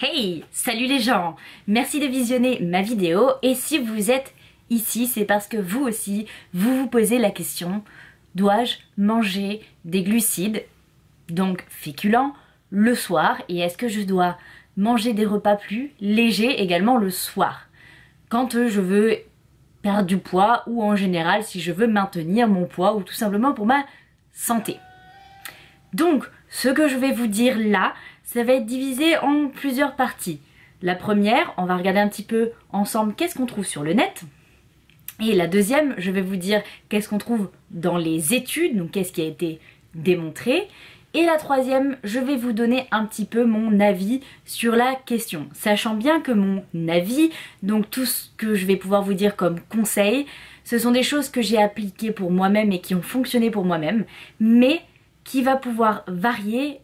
Hey, salut les gens! Merci de visionner ma vidéo et si vous êtes ici, c'est parce que vous aussi, vous vous posez la question: dois-je manger des glucides, donc féculents, le soir, et est-ce que je dois manger des repas plus légers également le soir quand je veux perdre du poids ou en général si je veux maintenir mon poids ou tout simplement pour ma santé. Donc, ce que je vais vous dire là, ça va être divisé en plusieurs parties. La première, on va regarder un petit peu ensemble qu'est-ce qu'on trouve sur le net. Et la deuxième, je vais vous dire qu'est-ce qu'on trouve dans les études, donc qu'est-ce qui a été démontré. Et la troisième, je vais vous donner un petit peu mon avis sur la question. Sachant bien que mon avis, donc tout ce que je vais pouvoir vous dire comme conseil, ce sont des choses que j'ai appliquées pour moi-même et qui ont fonctionné pour moi-même, mais qui va pouvoir varier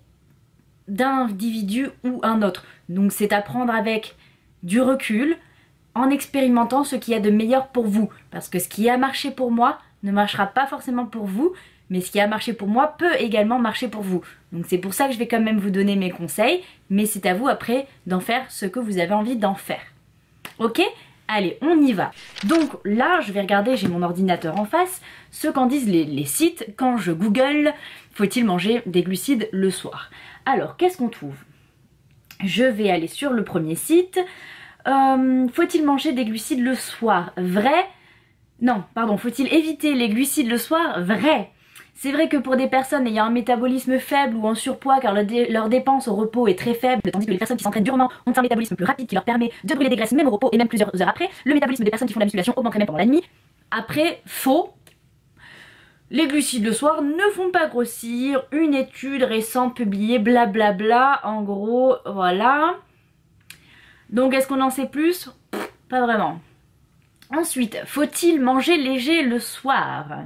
d'un individu ou un autre. Donc c'est à prendre avec du recul, en expérimentant ce qu'il y a de meilleur pour vous. Parce que ce qui a marché pour moi ne marchera pas forcément pour vous, mais ce qui a marché pour moi peut également marcher pour vous. Donc c'est pour ça que je vais quand même vous donner mes conseils, mais c'est à vous après d'en faire ce que vous avez envie d'en faire. Ok ? Allez, on y va. Donc là, je vais regarder, j'ai mon ordinateur en face, ce qu'en disent les sites quand je google « Faut-il manger des glucides le soir ?» Alors, qu'est-ce qu'on trouve? Je vais aller sur le premier site. Faut-il manger des glucides le soir? Vrai? Non, pardon, faut-il éviter les glucides le soir? Vrai. C'est vrai que pour des personnes ayant un métabolisme faible ou en surpoids, car leur dépense au repos est très faible, tandis que les personnes qui s'entraînent durement ont un métabolisme plus rapide qui leur permet de brûler des graisses même au repos et même plusieurs heures après, le métabolisme des personnes qui font de la musculation augmenterait même pendant la nuit. Après, faux. Les glucides le soir ne font pas grossir. Une étude récente publiée, blablabla, en gros, voilà. Donc est-ce qu'on en sait plus? Pas vraiment. Ensuite, faut-il manger léger le soir?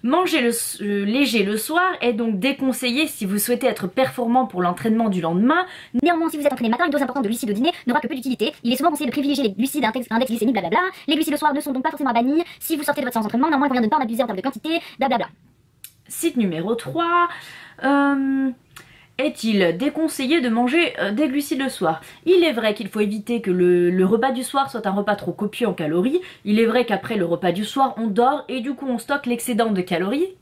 Manger léger le soir est donc déconseillé si vous souhaitez être performant pour l'entraînement du lendemain. Néanmoins, si vous êtes entraîné le matin, une dose importante de glucides au dîner n'aura que peu d'utilité. Il est souvent conseillé de privilégier les glucides à index glycémique, blablabla. Les glucides le soir ne sont donc pas forcément à bannir si vous sortez de votre séance d'entraînement. Néanmoins, il convient de ne pas en abuser en termes de quantité, blablabla. Site numéro 3. Est-il déconseillé de manger des glucides le soir? Il est vrai qu'il faut éviter que le repas du soir soit un repas trop copieux en calories. Il est vrai qu'après le repas du soir, on dort et du coup on stocke l'excédent de calories.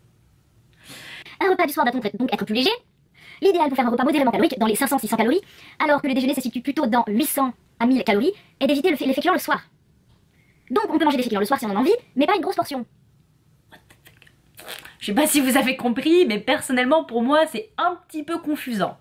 Un repas du soir doit donc être plus léger. L'idéal pour faire un repas modérément calorique dans les 500-600 calories, alors que le déjeuner se situe plutôt dans 800 à 1000 calories, est d'éviter les féculents le soir. Donc on peut manger des féculents le soir si on en a envie, mais pas une grosse portion. Je sais pas si vous avez compris, mais personnellement pour moi c'est un petit peu confusant.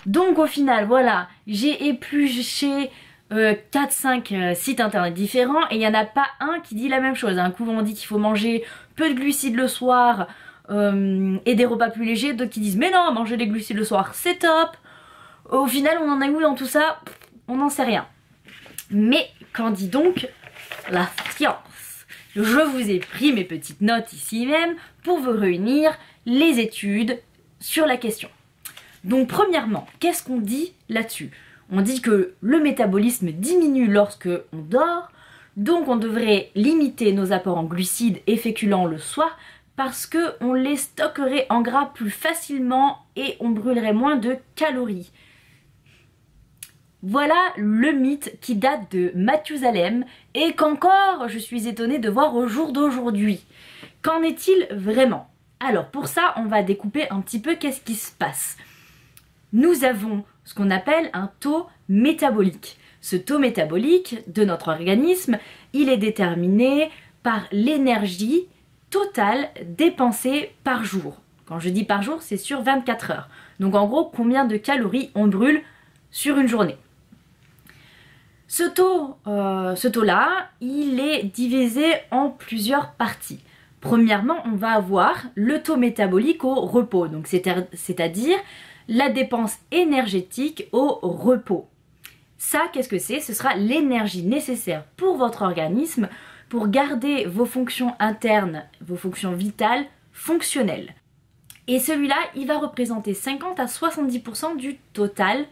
Donc au final, voilà, j'ai épluché 4-5 sites internet différents et il n'y en a pas un qui dit la même chose. Un coup on dit qu'il faut manger peu de glucides le soir et des repas plus légers, d'autres qui disent mais non, manger des glucides le soir c'est top. Au final on en est où dans tout ça? On n'en sait rien. Mais qu'en dit donc la science? Je vous ai pris mes petites notes ici même pour vous réunir les études sur la question. Donc premièrement, qu'est-ce qu'on dit là-dessus? On dit que le métabolisme diminue lorsque on dort, donc on devrait limiter nos apports en glucides et féculents le soir parce qu'on les stockerait en gras plus facilement et on brûlerait moins de calories. Voilà le mythe qui date de Mathusalem et qu'encore je suis étonnée de voir au jour d'aujourd'hui. Qu'en est-il vraiment? Alors pour ça, on va découper un petit peu qu'est-ce qui se passe. Nous avons ce qu'on appelle un taux métabolique. Ce taux métabolique de notre organisme, il est déterminé par l'énergie totale dépensée par jour. Quand je dis par jour, c'est sur 24 heures. Donc en gros, combien de calories on brûle sur une journée. Ce taux-là, il est divisé en plusieurs parties. Premièrement, on va avoir le taux métabolique au repos, donc c'est-à-dire la dépense énergétique au repos. Ça, qu'est-ce que c'est? Ce sera l'énergie nécessaire pour votre organisme pour garder vos fonctions internes, vos fonctions vitales fonctionnelles. Et celui-là, il va représenter 50 à 70% du total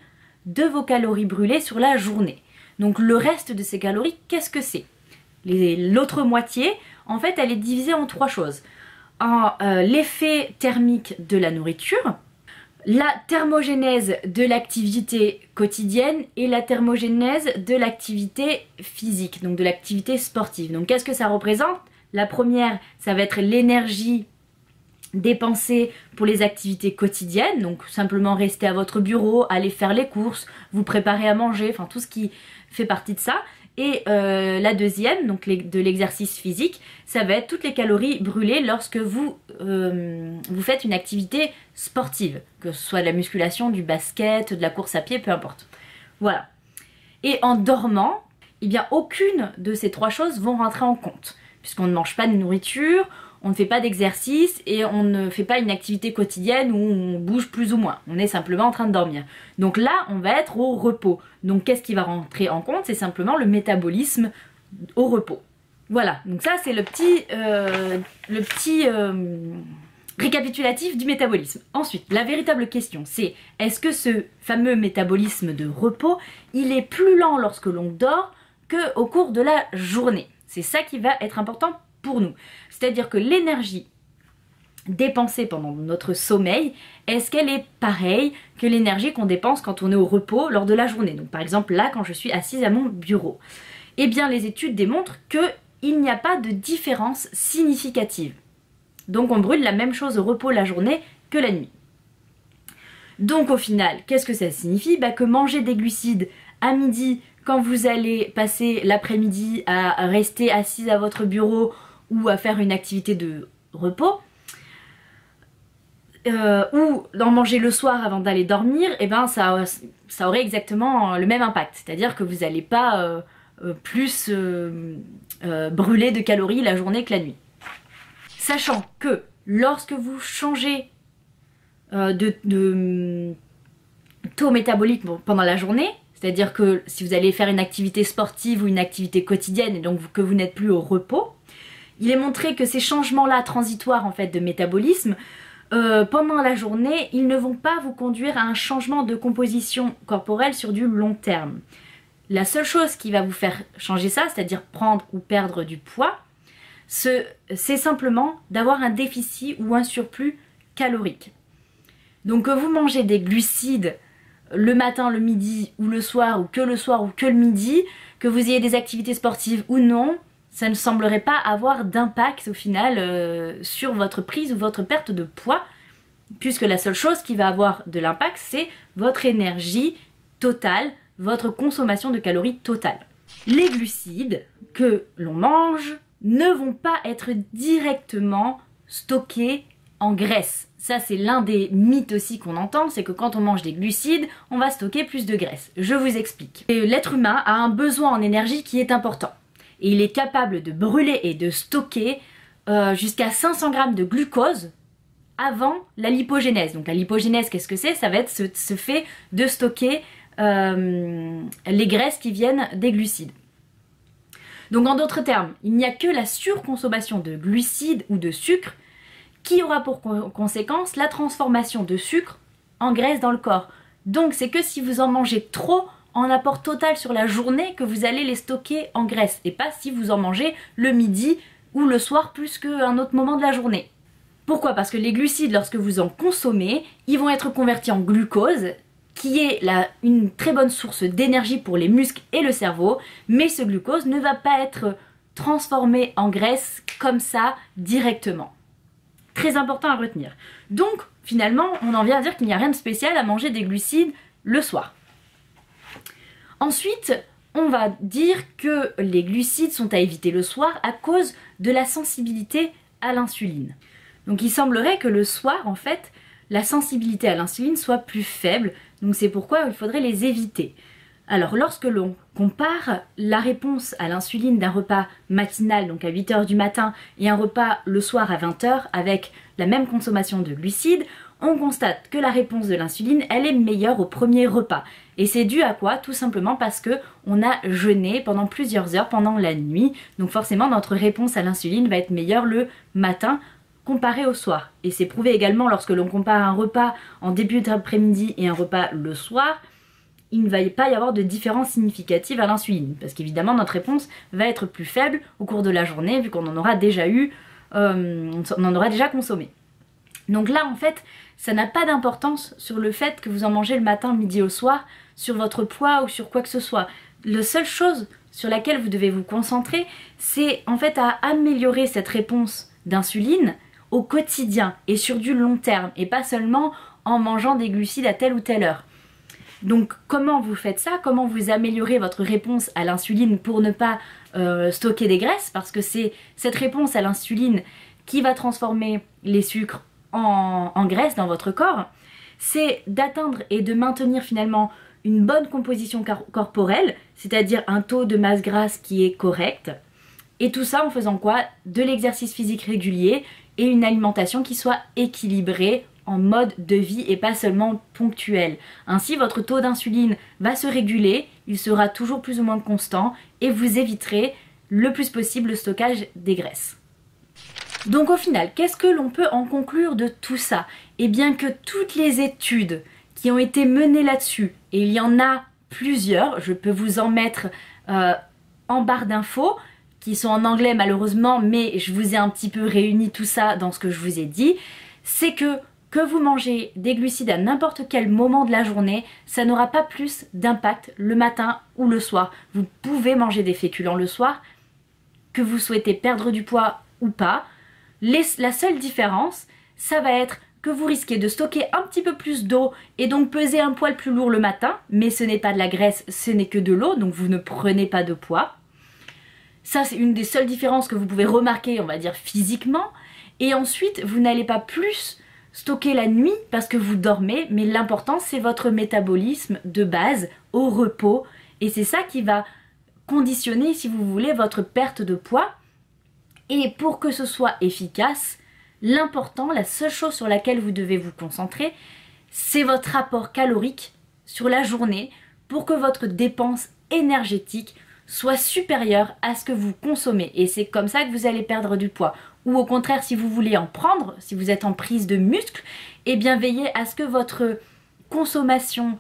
de vos calories brûlées sur la journée. Donc le reste de ces calories, qu'est-ce que c'est? L'autre moitié, en fait, elle est divisée en trois choses. L'effet thermique de la nourriture, la thermogénèse de l'activité quotidienne et la thermogénèse de l'activité physique, donc de l'activité sportive. Donc qu'est-ce que ça représente? La première, ça va être l'énergie dépensée pour les activités quotidiennes, donc simplement rester à votre bureau, aller faire les courses, vous préparer à manger, enfin tout ce qui fait partie de ça. Et la deuxième, donc de l'exercice physique, ça va être toutes les calories brûlées lorsque vous faites une activité sportive, que ce soit de la musculation, du basket, de la course à pied, peu importe. Voilà. Et en dormant, eh bien aucune de ces trois choses vont rentrer en compte, puisqu'on ne mange pas de nourriture, on ne fait pas d'exercice et on ne fait pas une activité quotidienne où on bouge plus ou moins. On est simplement en train de dormir. Donc là, on va être au repos. Donc qu'est-ce qui va rentrer en compte? C'est simplement le métabolisme au repos. Voilà, donc ça c'est le petit récapitulatif du métabolisme. Ensuite, la véritable question c'est, est-ce que ce fameux métabolisme de repos, il est plus lent lorsque l'on dort qu'au cours de la journée? C'est ça qui va être important pour nous. C'est-à-dire que l'énergie dépensée pendant notre sommeil, est-ce qu'elle est pareille que l'énergie qu'on dépense quand on est au repos lors de la journée? Donc par exemple là, quand je suis assise à mon bureau. Eh bien les études démontrent qu'il n'y a pas de différence significative. Donc on brûle la même chose au repos la journée que la nuit. Donc au final, qu'est-ce que ça signifie? Que manger des glucides à midi, quand vous allez passer l'après-midi à rester assise à votre bureau ou à faire une activité de repos, ou d'en manger le soir avant d'aller dormir, et ben ça aurait exactement le même impact. C'est-à-dire que vous n'allez pas plus brûler de calories la journée que la nuit. Sachant que lorsque vous changez de taux métabolique pendant la journée, c'est-à-dire que si vous allez faire une activité sportive ou une activité quotidienne et donc que vous n'êtes plus au repos, il est montré que ces changements-là transitoires en fait de métabolisme, pendant la journée, ils ne vont pas vous conduire à un changement de composition corporelle sur du long terme. La seule chose qui va vous faire changer ça, c'est-à-dire prendre ou perdre du poids, c'est simplement d'avoir un déficit ou un surplus calorique. Donc que vous mangez des glucides le matin, le midi ou le soir ou que le midi, que vous ayez des activités sportives ou non, ça ne semblerait pas avoir d'impact au final sur votre prise ou votre perte de poids, puisque la seule chose qui va avoir de l'impact, c'est votre énergie totale, votre consommation de calories totale. Les glucides que l'on mange ne vont pas être directement stockés en graisse. Ça c'est l'un des mythes aussi qu'on entend, c'est que quand on mange des glucides, on va stocker plus de graisse. Je vous explique. L'être humain a un besoin en énergie qui est important. Et il est capable de brûler et de stocker jusqu'à 500 grammes de glucose avant la lipogénèse. Donc la lipogénèse, qu'est-ce que c'est? Ça va être ce fait de stocker les graisses qui viennent des glucides. Donc en d'autres termes, il n'y a que la surconsommation de glucides ou de sucre qui aura pour conséquence la transformation de sucre en graisse dans le corps. Donc c'est que si vous en mangez trop en apport total sur la journée que vous allez les stocker en graisse, et pas si vous en mangez le midi ou le soir plus qu'un autre moment de la journée. Pourquoi? Parce que les glucides, lorsque vous en consommez, ils vont être convertis en glucose, qui est une très bonne source d'énergie pour les muscles et le cerveau, mais ce glucose ne va pas être transformé en graisse comme ça directement. Très important à retenir. Donc finalement, on en vient à dire qu'il n'y a rien de spécial à manger des glucides le soir. Ensuite, on va dire que les glucides sont à éviter le soir à cause de la sensibilité à l'insuline. Donc il semblerait que le soir, en fait, la sensibilité à l'insuline soit plus faible, donc c'est pourquoi il faudrait les éviter. Alors lorsque l'on compare la réponse à l'insuline d'un repas matinal, donc à 8 h du matin, et un repas le soir à 20 h avec la même consommation de glucides, on constate que la réponse de l'insuline, elle est meilleure au premier repas. Et c'est dû à quoi? Tout simplement parce que on a jeûné pendant plusieurs heures pendant la nuit, donc forcément notre réponse à l'insuline va être meilleure le matin comparé au soir. Et c'est prouvé également lorsque l'on compare un repas en début d'après-midi et un repas le soir, il ne va pas y avoir de différence significative à l'insuline, parce qu'évidemment notre réponse va être plus faible au cours de la journée vu qu'on en aura déjà consommé. Donc là en fait ça n'a pas d'importance sur le fait que vous en mangez le matin, midi au soir, sur votre poids ou sur quoi que ce soit. La seule chose sur laquelle vous devez vous concentrer, c'est en fait à améliorer cette réponse d'insuline au quotidien et sur du long terme et pas seulement en mangeant des glucides à telle ou telle heure. Donc comment vous faites ça? Comment vous améliorez votre réponse à l'insuline pour ne pas stocker des graisses? Parce que c'est cette réponse à l'insuline qui va transformer les sucres en graisse dans votre corps. C'est d'atteindre et de maintenir finalement une bonne composition corporelle, c'est-à-dire un taux de masse grasse qui est correct. Et tout ça en faisant quoi? De l'exercice physique régulier et une alimentation qui soit équilibrée en mode de vie et pas seulement ponctuel. Ainsi, votre taux d'insuline va se réguler, il sera toujours plus ou moins constant et vous éviterez le plus possible le stockage des graisses. Donc au final, qu'est-ce que l'on peut en conclure de tout ça? Eh bien que toutes les études qui ont été menées là-dessus, et il y en a plusieurs, je peux vous en mettre en barre d'infos, qui sont en anglais malheureusement, mais je vous ai un petit peu réuni tout ça dans ce que je vous ai dit, c'est que vous mangez des glucides à n'importe quel moment de la journée, ça n'aura pas plus d'impact le matin ou le soir. Vous pouvez manger des féculents le soir, que vous souhaitez perdre du poids ou pas. La seule différence, ça va être que vous risquez de stocker un petit peu plus d'eau et donc peser un poil plus lourd le matin, mais ce n'est pas de la graisse, ce n'est que de l'eau, donc vous ne prenez pas de poids. Ça, c'est une des seules différences que vous pouvez remarquer, on va dire, physiquement. Et ensuite, vous n'allez pas plus stocker la nuit parce que vous dormez, mais l'important, c'est votre métabolisme de base au repos. Et c'est ça qui va conditionner, si vous voulez, votre perte de poids. Et pour que ce soit efficace, l'important, la seule chose sur laquelle vous devez vous concentrer, c'est votre rapport calorique sur la journée pour que votre dépense énergétique soit supérieure à ce que vous consommez. Et c'est comme ça que vous allez perdre du poids. Ou au contraire, si vous voulez en prendre, si vous êtes en prise de muscle, eh bien veillez à ce que votre consommation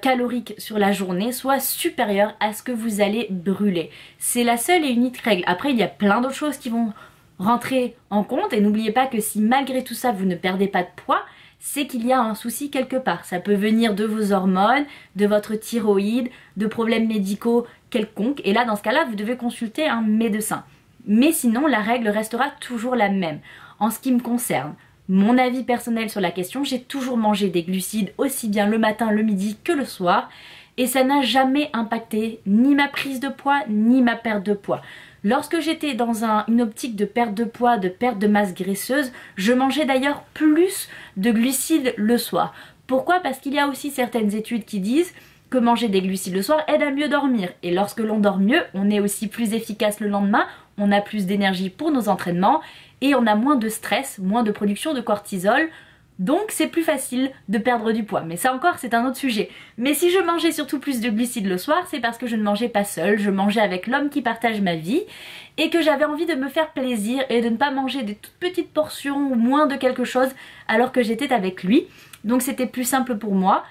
calorique sur la journée soit supérieure à ce que vous allez brûler. C'est la seule et unique règle. Après, il y a plein d'autres choses qui vont rentrer en compte et n'oubliez pas que si malgré tout ça vous ne perdez pas de poids, c'est qu'il y a un souci quelque part. Ça peut venir de vos hormones, de votre thyroïde, de problèmes médicaux quelconques et là dans ce cas-là vous devez consulter un médecin. Mais sinon la règle restera toujours la même. En ce qui me concerne, mon avis personnel sur la question, j'ai toujours mangé des glucides aussi bien le matin, le midi que le soir et ça n'a jamais impacté ni ma prise de poids ni ma perte de poids. Lorsque j'étais dans une optique de perte de poids, de perte de masse graisseuse, je mangeais d'ailleurs plus de glucides le soir. Pourquoi? Parce qu'il y a aussi certaines études qui disent que manger des glucides le soir aide à mieux dormir. Et lorsque l'on dort mieux, on est aussi plus efficace le lendemain, on a plus d'énergie pour nos entraînements et on a moins de stress, moins de production de cortisol. Donc c'est plus facile de perdre du poids. Mais ça encore c'est un autre sujet. Mais si je mangeais surtout plus de glucides le soir, c'est parce que je ne mangeais pas seule, je mangeais avec l'homme qui partage ma vie et que j'avais envie de me faire plaisir et de ne pas manger des toutes petites portions ou moins de quelque chose alors que j'étais avec lui. Donc c'était plus simple pour moi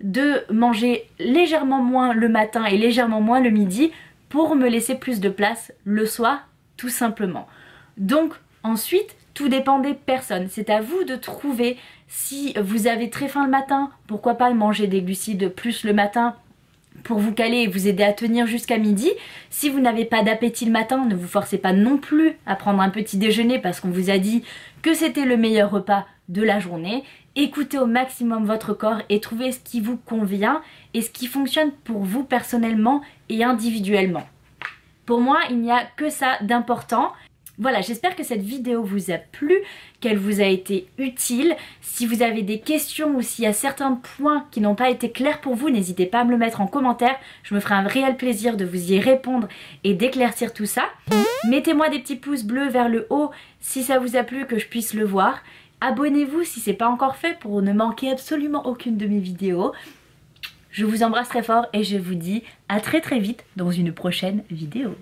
de manger légèrement moins le matin et légèrement moins le midi pour me laisser plus de place le soir tout simplement. Donc ensuite, tout dépend des personnes. C'est à vous de trouver si vous avez très faim le matin, pourquoi pas manger des glucides plus le matin pour vous caler et vous aider à tenir jusqu'à midi. Si vous n'avez pas d'appétit le matin, ne vous forcez pas non plus à prendre un petit déjeuner parce qu'on vous a dit que c'était le meilleur repas de la journée. Écoutez au maximum votre corps et trouvez ce qui vous convient et ce qui fonctionne pour vous personnellement et individuellement. Pour moi, il n'y a que ça d'important. Voilà, j'espère que cette vidéo vous a plu, qu'elle vous a été utile. Si vous avez des questions ou s'il y a certains points qui n'ont pas été clairs pour vous, n'hésitez pas à me le mettre en commentaire. Je me ferai un réel plaisir de vous y répondre et d'éclaircir tout ça. Mettez-moi des petits pouces bleus vers le haut si ça vous a plu, que je puisse le voir. Abonnez-vous si ce n'est pas encore fait pour ne manquer absolument aucune de mes vidéos. Je vous embrasse très fort et je vous dis à très vite dans une prochaine vidéo.